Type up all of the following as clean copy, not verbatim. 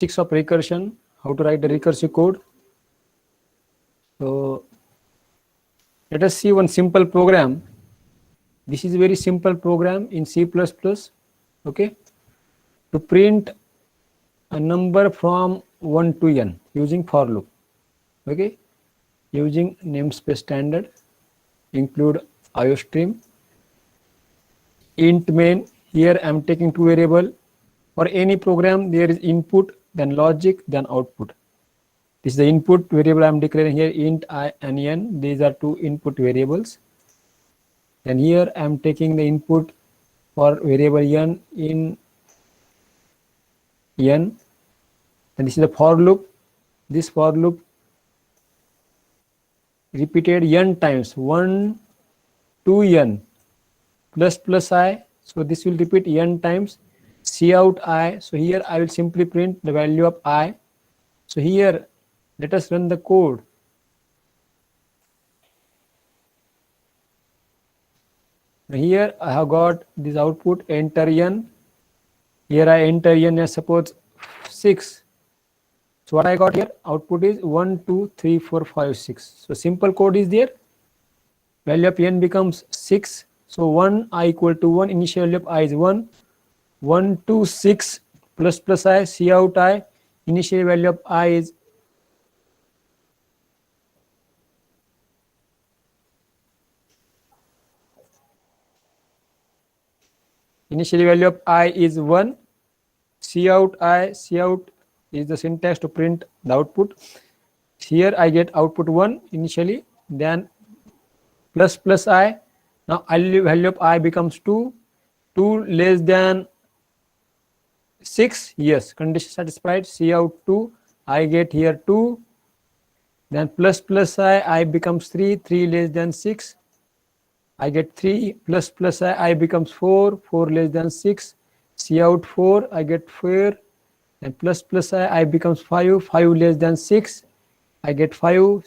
6 of recursion, how to write the recursive code. So let us see one simple program. This is a very simple program in C++, okay, to print a number from 1 to n using for loop, okay, using namespace standard, include iostream, int main. Here I am taking two variable. For any program there is input, then logic, then output. This is the input variable I am declaring here, int I and n. These are two input variables. Then here I am taking the input for variable n in n. And this is the for loop. This for loop repeated n times, 1 to n plus I. So this will repeat n times. Cout I. So here I will simply print the value of I. So here let us run the code. Here I have got this output, enter n. Here I enter n as suppose 6. So what I got here, output is 1, 2, 3, 4, 5, 6. So simple code is there. Value of n becomes 6. So 1 I equal to 1. Initial value of I is 1. 1, 2, 6 plus I, cout I. Initial value of I is initial value of I is 1. Cout I, cout is the syntax to print the output. Here I get output 1 initially, then plus I. Now value of I becomes 2. 2 less than 6. Yes, condition satisfied. Cout 2. I get here 2. Then plus I becomes 3. 3 less than 6. I get 3 plus I becomes 4. 4 less than 6. Cout 4. I get 4. And plus I becomes 5. 5 less than 6. I get 5.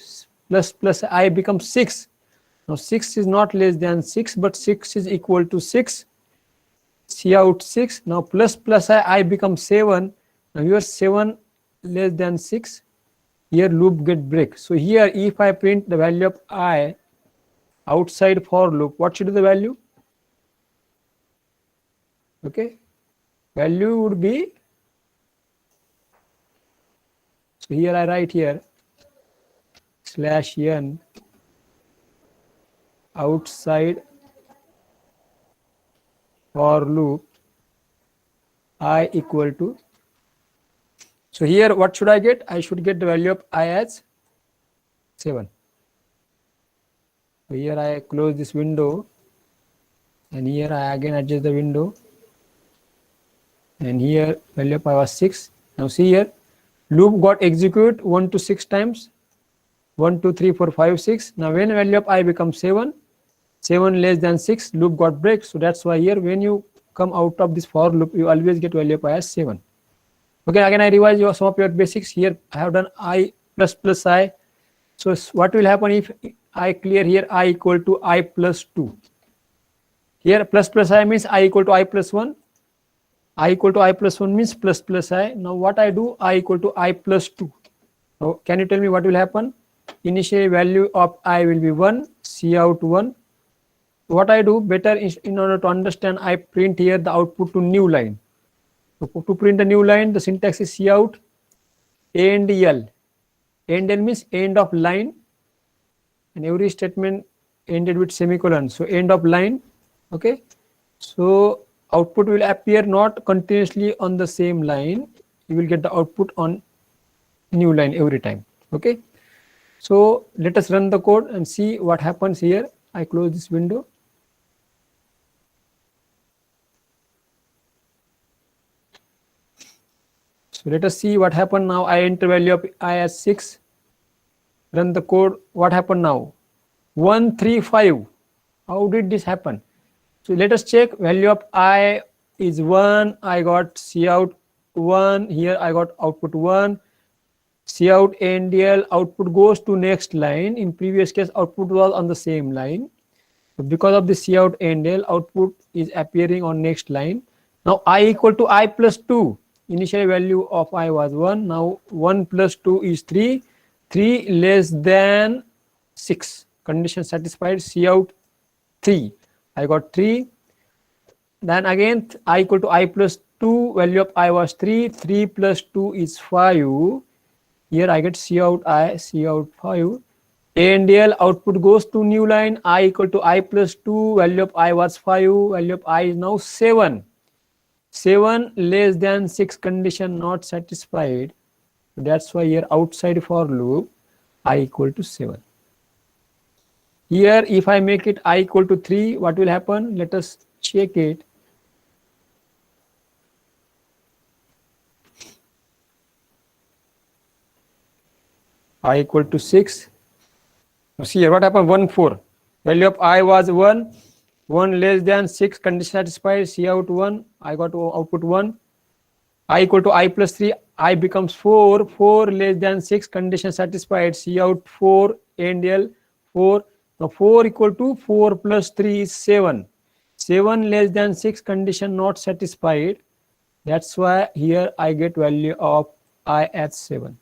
Plus I becomes 6. Now 6 is not less than 6, but 6 is equal to 6. Cout 6. Now plus I becomes 7. Now here 7 less than 6. Here loop get break. So here if I print the value of I outside for loop, what should be the value? Okay, value would be, so here I write here /n outside for loop I equal to, so here what should I get? I should get the value of I as 7. So here I close this window, and here I again adjust the window, and here value of I was 6. Now see here, loop got execute 1 to 6 times. 1, 2, 3, 4, 5, 6. Now when value of I becomes 7, 7 less than 6, loop got break. So that's why here when you come out of this for loop, you always get value of I as 7. Okay, again I revise some of your basics. Here I have done I plus I. So what will happen if I clear here I equal to I plus 2? Here plus I means I equal to I plus 1. I equal to I plus 1 means plus I. Now what I do, I equal to I plus 2. Now can you tell me what will happen? Initial value of I will be 1, cout 1. What I do, better in order to understand, I print here the output to new line. So to print a new line, the syntax is cout end L. End L means end of line, and every statement ended with semicolon. So end of line. Okay. So output will appear not continuously on the same line. You will get the output on new line every time. Okay. So let us run the code and see what happens here. I close this window. So let us see what happened now. I enter value of I as 6. Run the code. What happened now? 1, 3, 5. How did this happen? So let us check. Value of I is 1. I got cout 1. Here I got output 1. Cout NDL, output goes to next line. In previous case, output was on the same line. So because of the cout NDL, output is appearing on next line. Now I equal to I plus 2. initial value of I was 1. Now 1 plus 2 is 3. 3 less than 6. Condition satisfied. See out 3. I got 3. Then again I equal to I plus 2. Value of I was 3. 3 plus 2 is 5. Here I get C out I, C out 5. A and L output goes to new line. I equal to I plus 2. Value of I was 5. Value of I is now 7. 7 less than 6 condition not satisfied. That's why here outside for loop I equal to 7. Here if I make it I equal to 3, what will happen? Let us check it. I equal to 6. Now see here what happened? 1 4. Value of I was 1. 1 less than 6 condition satisfied. See out 1. I got output 1. I equal to I plus 3. I becomes 4. 4 less than 6 condition satisfied. See out 4 and L 4. Now 4 equal to 4 plus 3 is 7. 7 less than 6 condition not satisfied. That's why here I get value of I at 7.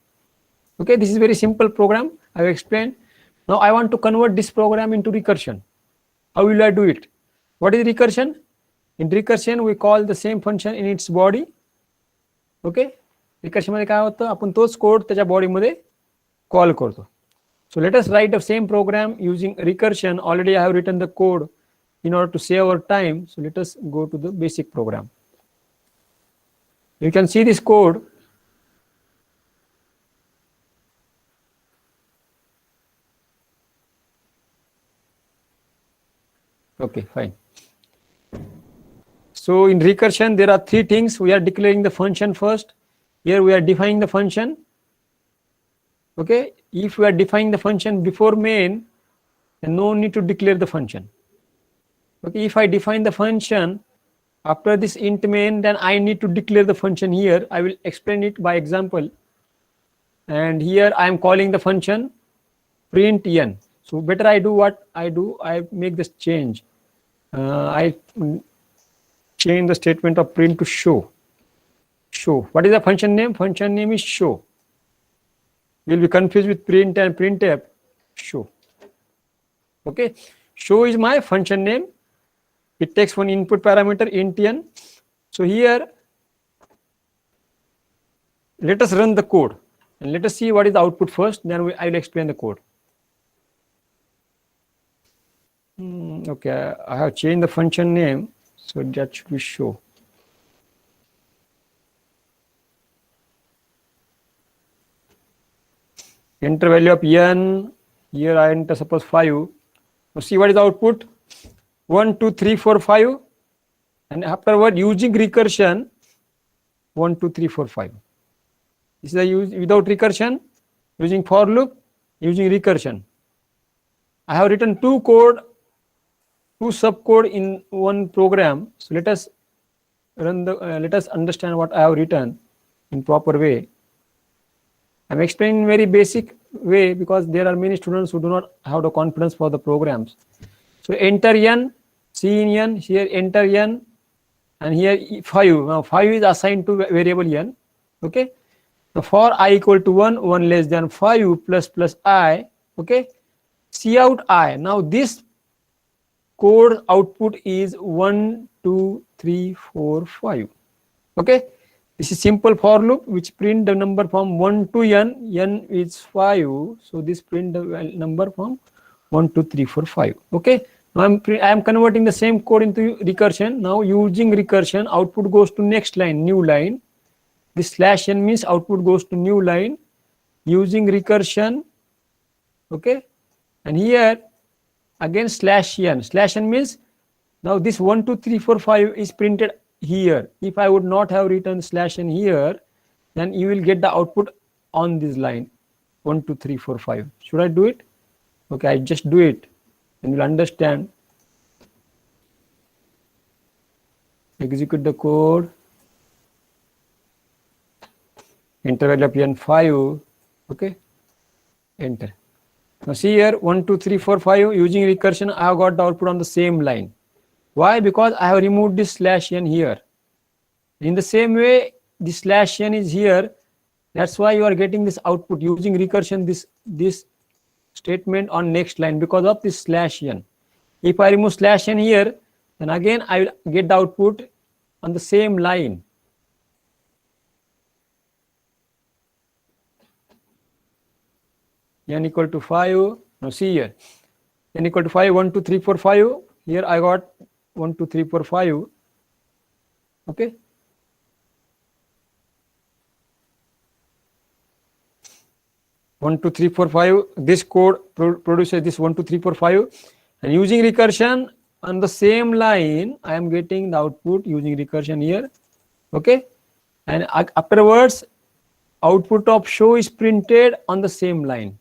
Okay, this is very simple program. I have explained. Now I want to convert this program into recursion. How will I do it? What is recursion? In recursion we call the same function in its body. Okay, recursion मध्ये काय होतं, आपण तोच code त्याच्या body मध्ये call करतो. So let us write the same program using recursion. Already I have written the code in order to save our time. So let us go to the basic program. You can see this code. Okay, fine. So in recursion, there are 3 things. We are declaring the function first. Here we are defining the function. Okay, if we are defining the function before main, then no need to declare the function. Okay, if I define the function after this int main, then I need to declare the function here. I will explain it by example. And here I am calling the function print n. So better I do what I do. I make this change. I change the statement of print to show. Show. What is the function name? Function name is show. You will be confused with print and printf. Show. Okay. Show is my function name. It takes one input parameter int n. So here, let us run the code and let us see what is the output first. Then I will explain the code. Okay, I have changed the function name, so that should be show. Enter value of n. Here I enter suppose 5. Now see what is the output? 1 2 3 4 5, and afterward using recursion 1 2 3 4 5. This is the use without recursion, using for loop, using recursion. I have written two subcode in one program. So let us run the let us understand what I have written in proper way. I'm explaining in very basic way because there are many students who do not have the confidence for the programs. So enter n, C in n, here enter n, and here 5. Now 5 is assigned to variable n. Okay. Now for I equal to 1, 1 less than 5 plus I. Okay. See out I. Now this code output is 1 2 3 4 5. Okay. This is simple for loop which print the number from 1 to n. N is 5. So this print the number from 1 2 3 4 5. Okay. Now I am converting the same code into recursion. Now using recursion, output goes to next line, new line. This slash n means output goes to new line using recursion. Okay. And here again slash n. Slash n means now this 1 2 3 4 5 is printed here. If I would not have written slash n here, then you will get the output on this line 1 2 3 4 5. Should I do it? Okay, I just do it and you'll understand. Execute the code. Enter value of n5. Okay, enter. Now see here 1 2 3 4 5 using recursion I have got the output on the same line. Why? Because I have removed this slash n here. In the same way, this slash n is here. That's why you are getting this output using recursion, this statement on next line, because of this slash n. If I remove slash n here, then again I will get the output on the same line. N equal to 5. Now see here, n equal to 5, 1, 2, 3, 4, 5. Here I got 1, 2, 3, 4, 5. Okay. One, two, three, four, five. This code produces this 1, 2, 3, 4, 5. And using recursion on the same line, I am getting the output using recursion here. Okay. And afterwards, output of show is printed on the same line.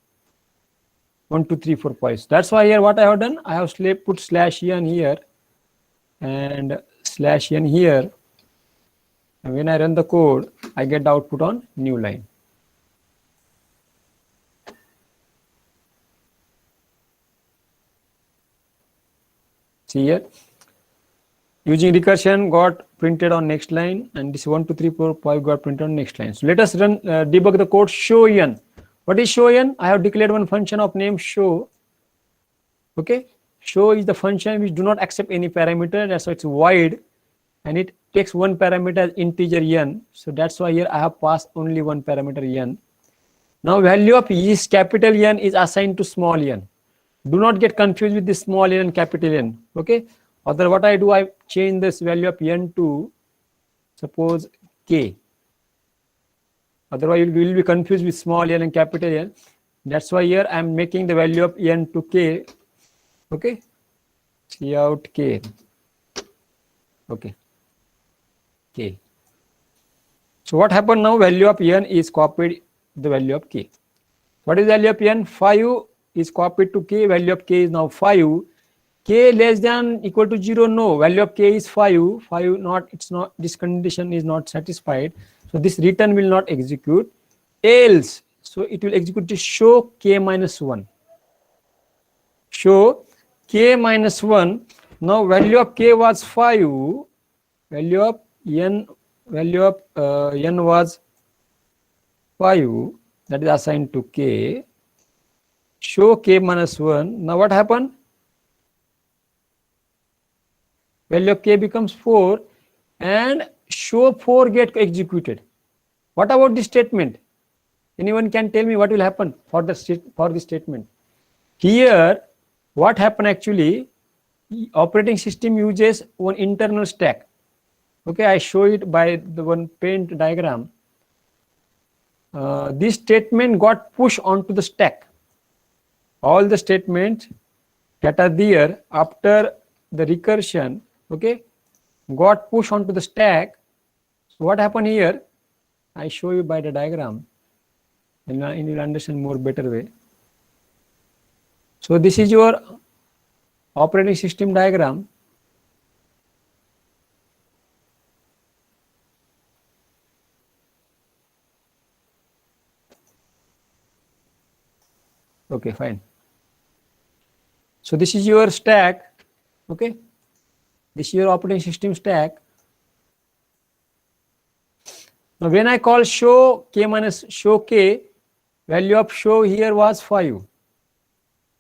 1, 2, 3, 4, 5. That's why here what I have done, I have put slash n here and slash n here. And when I run the code, I get the output on new line. See here, using recursion got printed on next line, and this 1, 2, 3, 4, 5 got printed on next line. So let us run debug the code show n. What is show n? I have declared one function of name show. Okay, show is the function which do not accept any parameter. That's why it's void, and it takes one parameter as integer n. So that's why here I have passed only one parameter n. Now value of is capital N is assigned to small n. Do not get confused with this small n and capital N. Okay. Other what I do, I change this value of n to suppose k. Otherwise, you will be confused with small n and capital N. That's why here I am making the value of n to k. Okay. See out k. Okay. K. So what happened now? Value of n is copied the value of k. What is value of n? 5 is copied to k. Value of k is now 5. K less than equal to 0. No, value of k is 5. 5 not, it's not, this condition is not satisfied. So this return will not execute. Else, so it will execute this show k minus 1. Show k minus 1. Now value of k was 5. Value of n was 5. That is assigned to k. Show k minus 1. Now what happened? Value of k becomes 4 and show 4 get executed. What about this statement? Anyone can tell me what will happen for this statement? Here, what happened actually? Operating system uses one internal stack. Okay, I show it by the one paint diagram. This statement got pushed onto the stack. All the statements that are there after the recursion, okay, got pushed onto the stack. So what happened here? I show you by the diagram, and you will understand more better way. So this is your operating system diagram. Okay, fine. So this is your stack. Okay, this is your operating system stack. Now when I call show k minus show k, value of show here was 5.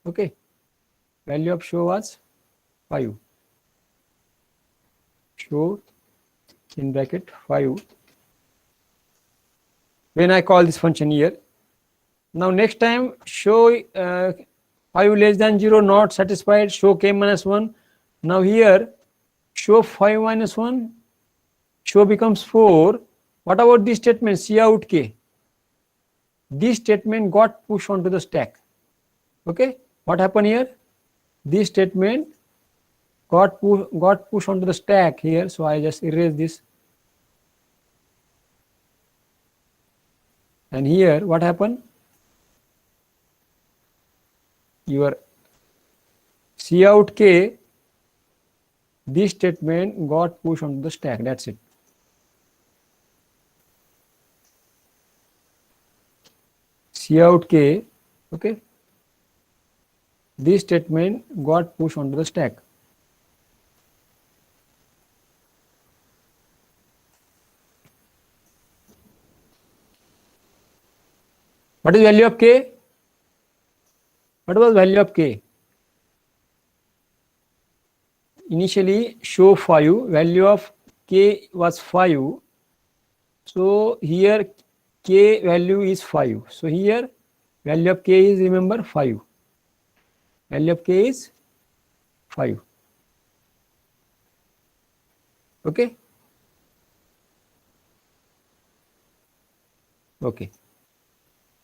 Okay, value of show was 5. Show in bracket 5. When I call this function here, now next time show 5 less than 0 not satisfied, show k minus 1. Now here show 5 minus 1, show becomes 4. What about this statement C out k? This statement got pushed onto the stack. Okay, what happened here? This statement got pushed onto the stack here. So I just erase this. And here what happened? Your C out k, this statement got pushed onto the stack. That's it. C out k, okay, this statement got pushed onto the stack. What is value of k? What was value of k? Initially show 5, value of k was 5. So here k value is 5. So here value of k is, remember, 5. Value of k is 5. Okay. Okay.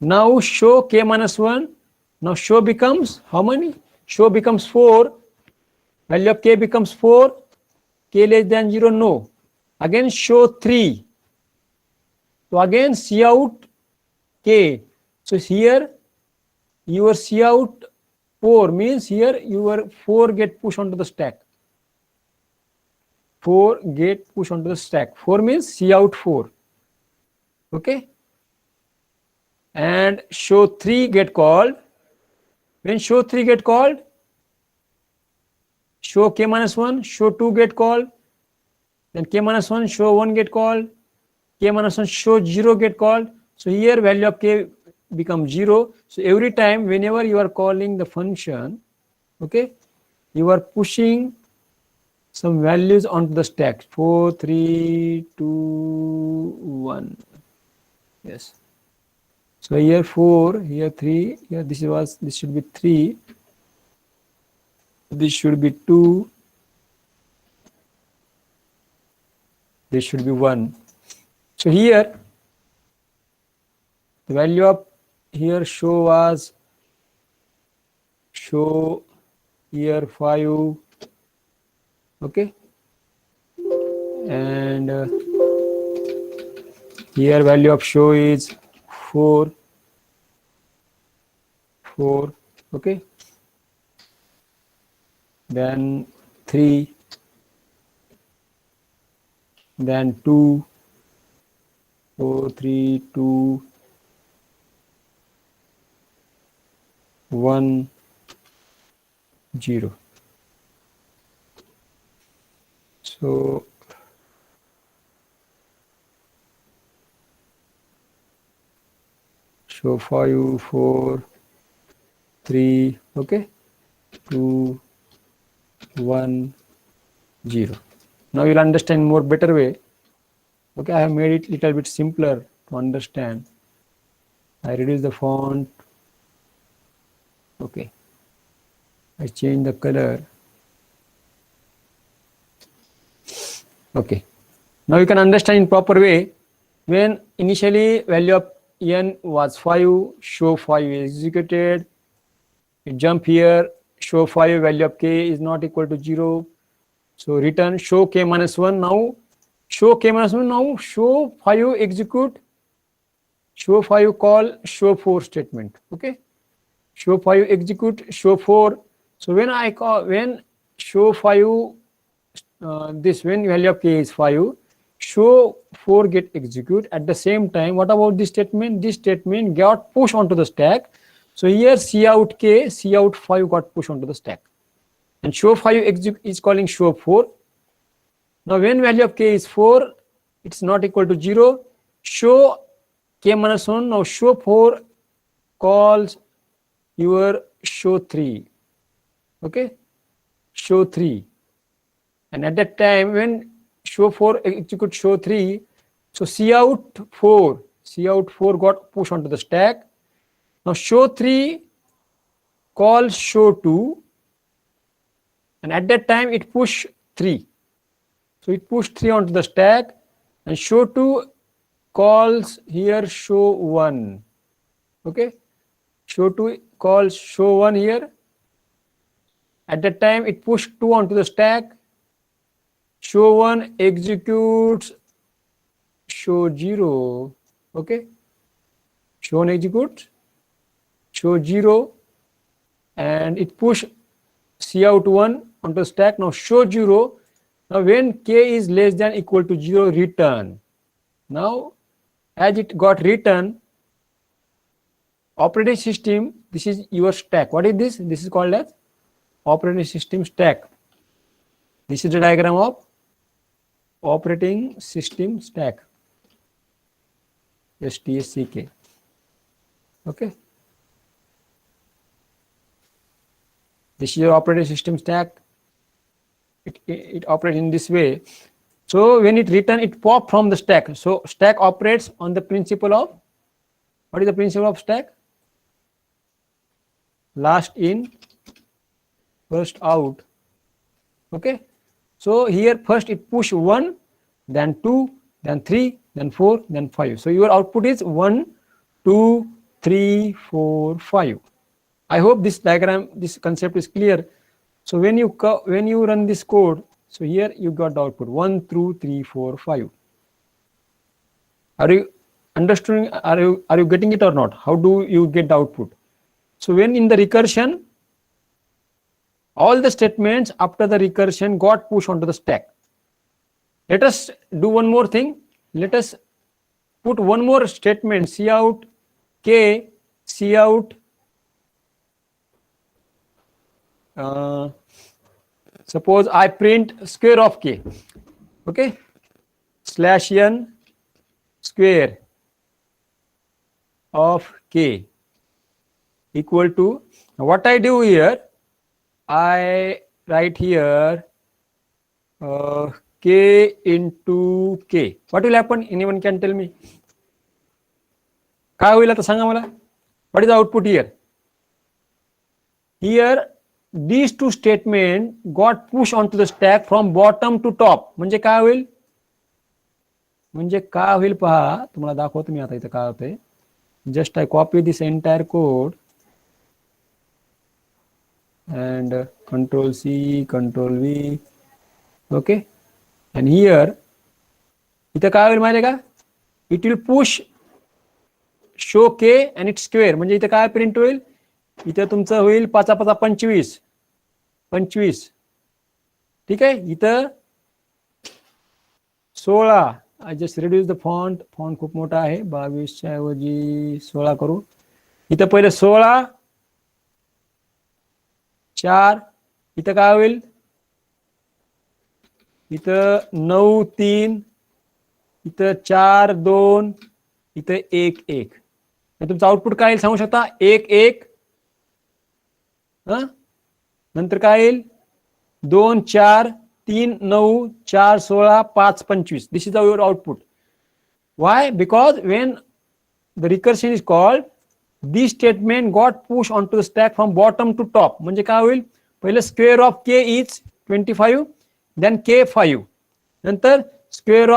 Now show k minus 1. Now show becomes how many? Show becomes 4. Value of k becomes 4. K less than 0, no. Again show 3. So again see out k. So here your see out 4 means here your 4 get pushed onto the stack. 4 get pushed onto the stack. 4 means see out 4. Okay. And show 3 get called. When show 3 get called, show k minus 1, show 2 get called. Then k minus 1, show 1 get called. K minus 1, show 0 get called. So here value of k becomes 0. So every time whenever you are calling the function, okay, you are pushing some values onto the stack. 4, 3, 2, 1. Yes. So here 4, here 3, here this should be 3. This should be 2. This should be 1. So here the value of here show was show here 5. Okay. And here value of show is 4. Okay. Then 3. Then 2. 4, 3, 2, 1, 0. So show 5, 4, 3, okay, 2, 1, 0. Now you'll understand more better way. Okay, I have made it little bit simpler to understand. I reduce the font. Okay, I change the color. Okay, now you can understand in proper way. When initially value of n was 5, show 5 is executed. You jump here, show 5, value of k is not equal to 0. So return show k minus 1. Now show k minus 1. Now show 5 execute. Show 5 call show 4 statement. Okay. Show 5 execute show 4. So when I call when show 5 when value of k is 5, show 4 get execute. At the same time, what about this statement? This statement got pushed onto the stack. So here see out k, see out 5 got pushed onto the stack. And show 5 execute is calling show 4. Now when value of k is 4, it's not equal to 0. Show k minus 1. Now show 4 calls your show 3. Okay, show 3. And at that time when show 4 execute show 3, so see out 4 got pushed onto the stack. Now show 3 calls show 2, and at that time it push 3. So it pushed 3 onto the stack, and show 2 calls here show 1. Okay, show 2 calls show 1 here. At that time it pushed 2 onto the stack. Show 1 executes show 0. Okay, show 1 executes show 0, and it push see out 1 onto the stack. Now show 0. Now when k is less than equal to 0, return. Now as it got return, operating system, this is your stack. What is this? This is called as operating system stack. This is the diagram of operating system stack, STSCK. Okay. This is your operating system stack. It operates in this way. So when it return, it pop from the stack. So stack operates on the principle of, what is the principle of stack? Last in, first out. Okay. So here first it push 1, then 2, then 3, then 4, then 5. So your output is 1, 2, 3, 4, 5. I hope this diagram, this concept is clear. So when you run this code, so here you got the output 1, 2, 3, 4, 5. Are you understanding? Are you getting it or not? How do you get the output? So when in the recursion, all the statements after the recursion got pushed onto the stack. Let us do one more thing. Let us put one more statement, cout k, cout suppose I print square of k. Okay, /n square of k equal to, what I do here, I write here k into k. What will happen? Anyone can tell me? काय होईल आता सांगा मला? What is the output here? Here these two statement got pushed onto the stack from bottom to top. म्हणजे काय होईल? म्हणजे काय होईल पहा, तुम्हाला दाखवतो मी आता इथं काय होतंय. Just I copy this entire code and Control C, Control V. Okay, and here इथं काय होईल माहिती का? It will push show k and its square. म्हणजे इथं काय प्रिंट होईल? इथं तुमचं होईल 5 × 5 = 25. ठीक आहे. इथं 16. I just reduce the font खूप मोठा आहे. 22 च्या ऐवजी 16 करू. इथं पहिले 16, 4. इथं काय होईल? इथं 9, 3. इथं 4, 2. इथं 1, 1. तुमचं आउटपुट काय येईल सांगू शकता? 1, 1. नंतर काय येईल? 2, 4, 3, 9, 4, 16, 5, 25. This is your output. Why? Because when the recursion is called, this statement got pushed onto the stack from bottom to top. म्हणजे काय होईल? पहिले square of k is 25, then k 5. नंतर square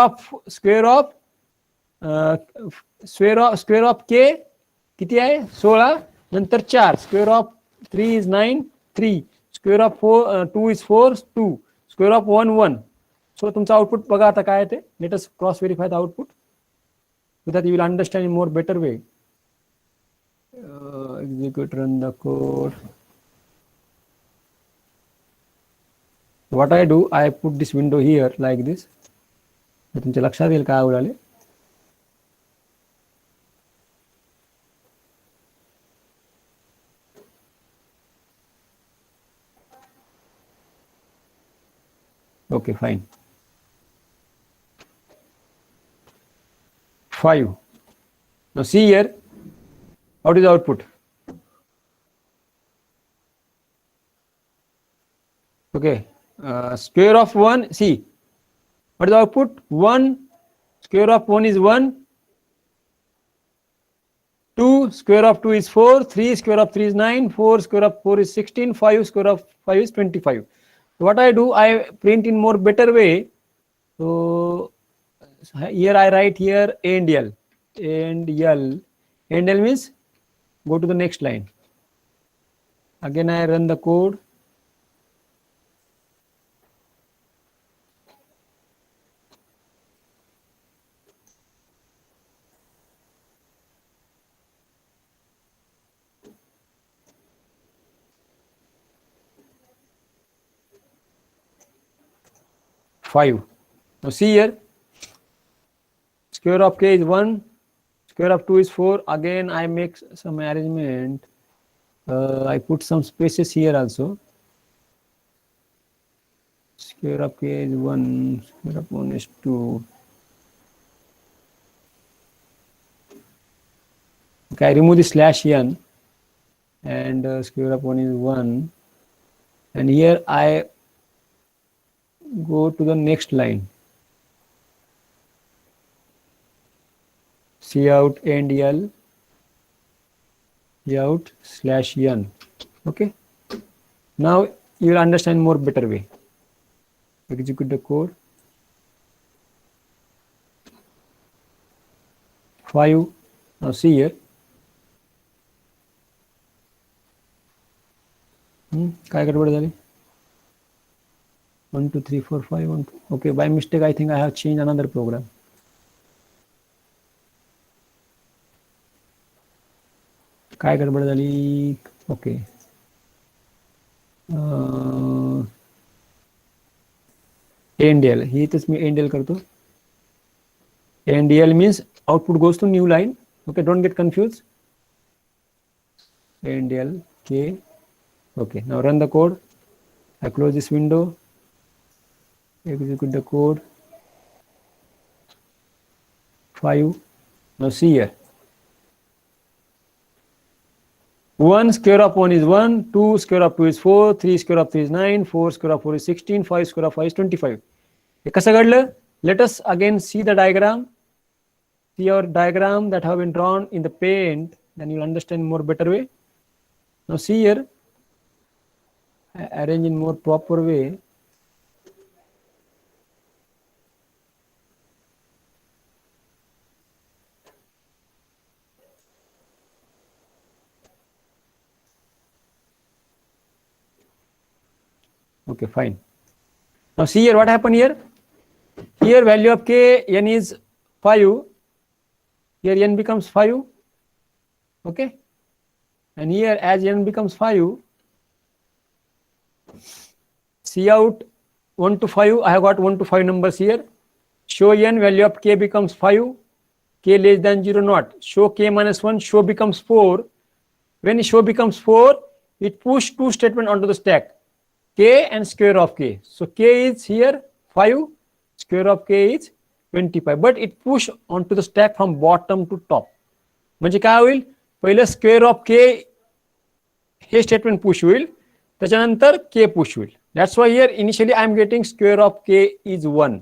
of k किती आहे? 16. नंतर 4. Square of 3 is 9, 3. Square of 2 is 4, 2. Square of 1, 1. So तुमचं output बघा आता काय ते. Let us cross verify the output so that you will understand in more better way. Execute, run the code. What I do, I put this window here like this. तुमच्या लक्षात येईल काय उडाले. Okay, fine. 5. Now see here, what is the output? Okay, square of 1, see, what is the output? 1, square of 1 is 1, 2, square of 2 is 4, 3, square of 3 is 9, 4, square of 4 is 16, 5, square of 5 is 25. So what I do, I print in more better way. So here I write here A and L. A and L. A and L means go to the next line. Again I run the code. Five. Now see here, square of k is 1, square of 2 is 4. Again I make some arrangement. I put some spaces here also. Square of k is 1, square of 1 is 2. Okay, I remove the slash n and square of 1 is 1, and here I go to the next line, C out and L, C out slash n. Okay, now you will understand more better way. Execute the code. 5. Now see here. काय गडबड झाली? 1 2 3 4 5 1 2. Okay, by mistake I think I have changed another program. काय गडबड झाली? Okay. ANDL. ही इथंच मी ANDL करतो. ANDL means output goes to new line. Okay, don't get confused. ANDL K. Okay, now run the code. I close this window. Execute the code. 5. Now see here. 1 square of 1 is 1, 2 square of 2 is 4, 3 square of 3 is 9, 4 square of 4 is 16, 5 square of 5 is 25. हे कसं घडलं? Let us again see the diagram. See your diagram that have been drawn in the paint, then you'll understand more better way. Now see here, I arrange in more proper way. Okay, fine. Now see here what happened here. Here value of k n is 5. Here n becomes 5. Okay. And here as n becomes 5, see out 1 to 5. I have got 1 to 5 numbers here. Show n value of k becomes 5. K less than 0 not. Show k minus 1. Show becomes 4. When show becomes 4, it push 2 statement onto the stack. K and square of k. So k is here 5, square of k is 25, but it push onto the stack from bottom to top. म्हणजे काय होईल? पहिलं square of के हे statement push होईल, त्याच्यानंतर के push होईल. That's why here initially I am getting square of के इज 1.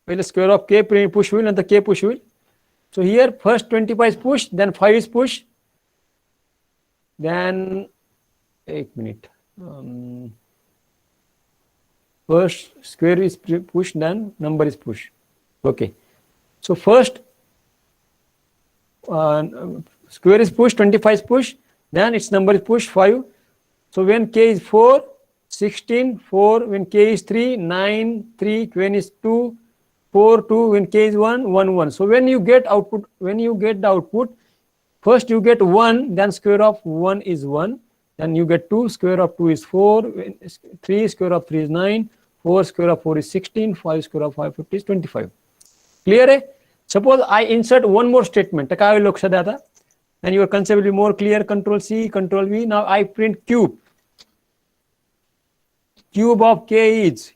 पहिलं स्क्वेअर ऑफ के पुश होईल, नंतर के पुश होईल. So here first 25 is push, then 5 is push, then 1 minute. First square is push, then number is push. Okay. So first square is push, 25 is push, then its number is push 5. So when k is 4, 16, 4, when k is 3, 9, 3, when is 2, 4, 2, when k is 1, 1, 1. So when you get output, when you get the output, first you get 1, then square of 1 is 1, then you get 2, square of 2 is 4, 3 square of 3 is 9, 4 square of 4 is 16, 5 square of 5 50 is 25. Clear है? Suppose I insert one more statement. तर काय होईल लक्षात द्या आता. Then your concept will be more clear. Control C, Control V. Now I print cube. Cube of k is,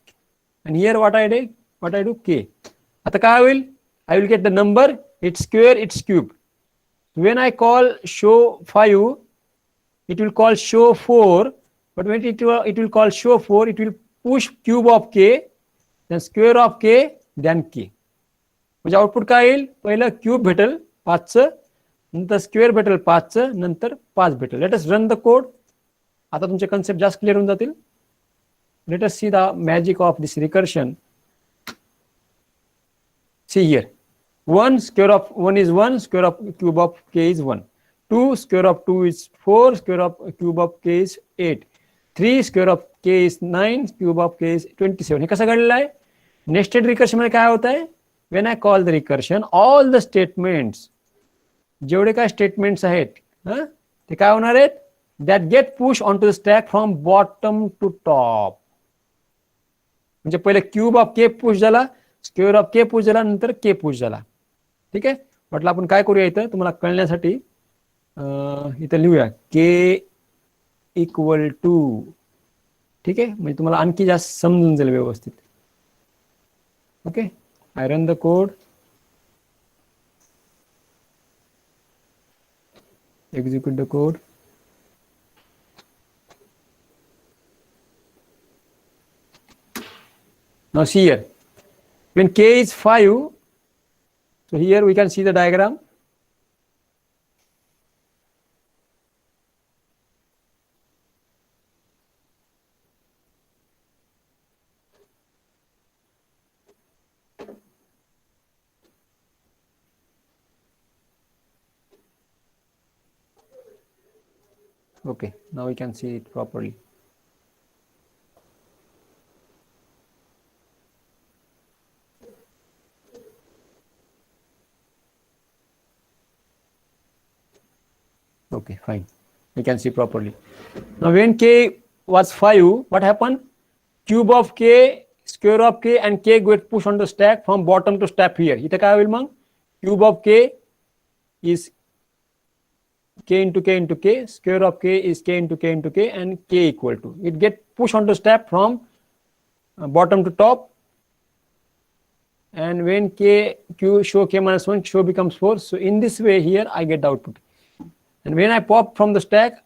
and here what I do? What I do? K. आता काय होईल? I will get the number. It's square. It's cube. When I call show 5, it will call show 4. But when it will call show 4, it will push cube of k, then square of k, then k. म्हणजे output काय येईल? पहिलं cube भेटेल 5चं, नंतर square भेटेल 5चं, नंतर 5 भेटेल. Let us run the code. आता तुमचे कन्सेप्ट जास्त क्लिअर होऊन जातील. Let us see the magic of this recursion. See here 1 square of 1 is 1, square of cube of k is 1. 2 square of 2 is 4, square of cube of k is 8. 3 square of k is 9, cube of k is 27. हे कसं घडलेलं आहे? Nested recursion मध्ये काय होत आहे? When I call the recursion, all the statements, जेवढे काय statements आहेत ते काय होणार आहेत? That get pushed onto the stack from bottom to top. म्हणजे पहिले क्यूब ऑफ के पुश झाला, स्क्वेअर ऑफ के पुश झाला, नंतर के पुश झाला. ठीक आहे. म्हटलं आपण काय करूया इथं तुम्हाला कळण्यासाठी इथं लिहूया के इक्वल टू. ठीक आहे, म्हणजे तुम्हाला आणखी जास्त समजून जाईल व्यवस्थित. Okay. I run the code. execute the code. Now see here, when k is 5, so here we can see the diagram. Okay, now we can see it properly. Okay, fine. We can see properly. Now when k was 5, what happened? Cube of k, square of k, and k get pushed on the stack from bottom to stack here. इथे काय होईल मग? Cube of k is k into k into k, square of k is k into k into k, and k equal to. It get pushed on the stack from bottom to top. And when q show k minus 1, show becomes 4. So in this way here I get the output. And when I pop from the stack,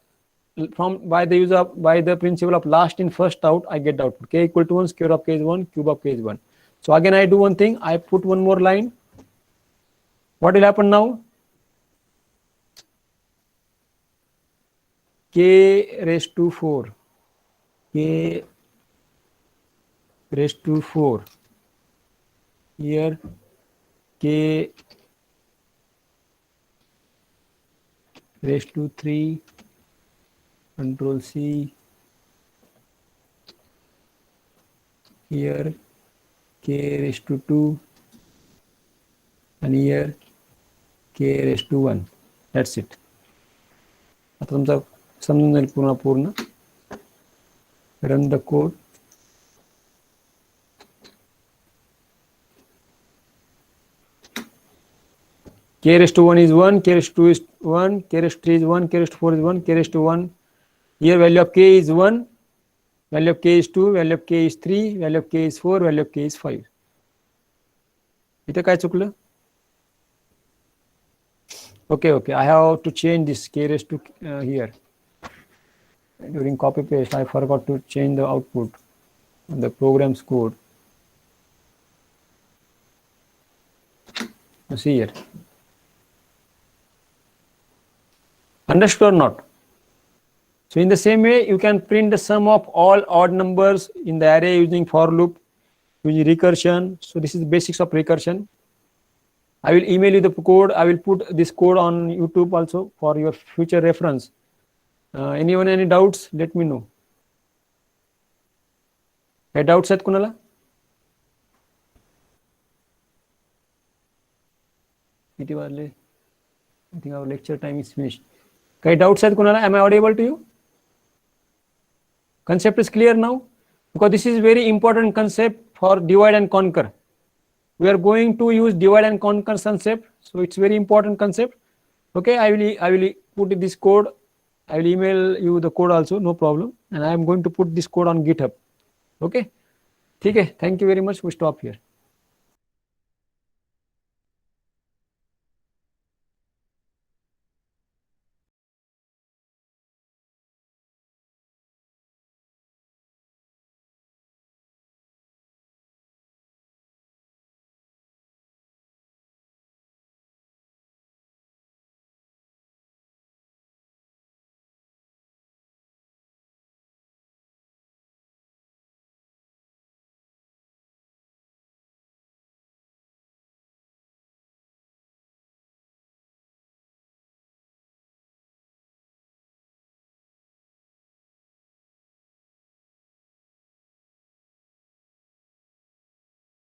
by the principle of last in first out, I get the output. K equal to 1, square of k is 1, cube of k is 1. So again I do one thing, I put one more line. What will happen now? K raised to 4. K raised to 4. Here k raised to 3, control C. Here k raised to 2, and here k raised to 1. That's it. आता तुमचा समजून जाईल पूर्ण. Run the code. K raised to 1 is 1, k raised to 2 is 1, k raised to 3 is 1, k raised to 4 is 1, k raised to 1. Here value of k is 1, value of k is 2, value of k is 3, value of k is 4, value of k is 5. इथे काय चुकलं? Okay, I have to change this k raised to here. During copy paste, I forgot to change the output on the program's code. You see here. Understood or not? So in the same way, you can print the sum of all odd numbers in the array using for loop, using recursion. So this is the basics of recursion. I will email you the code. I will put this code on YouTube also for your future reference. Anyone any doubts? Let me know. Any doubts आहेत कुणाला? किती वाजले? I think our lecture time is finished. काही doubts आहेत कुणाला? Am I audible to you? Concept is clear now? Because this is very important concept for divide and conquer. We are going to use divide and conquer concept, so it's very important concept. Okay, I will put this code. I will email you the code also, no problem. And I am going to put this code on GitHub. Okay, ठीक है. Thank you very much. We stop here.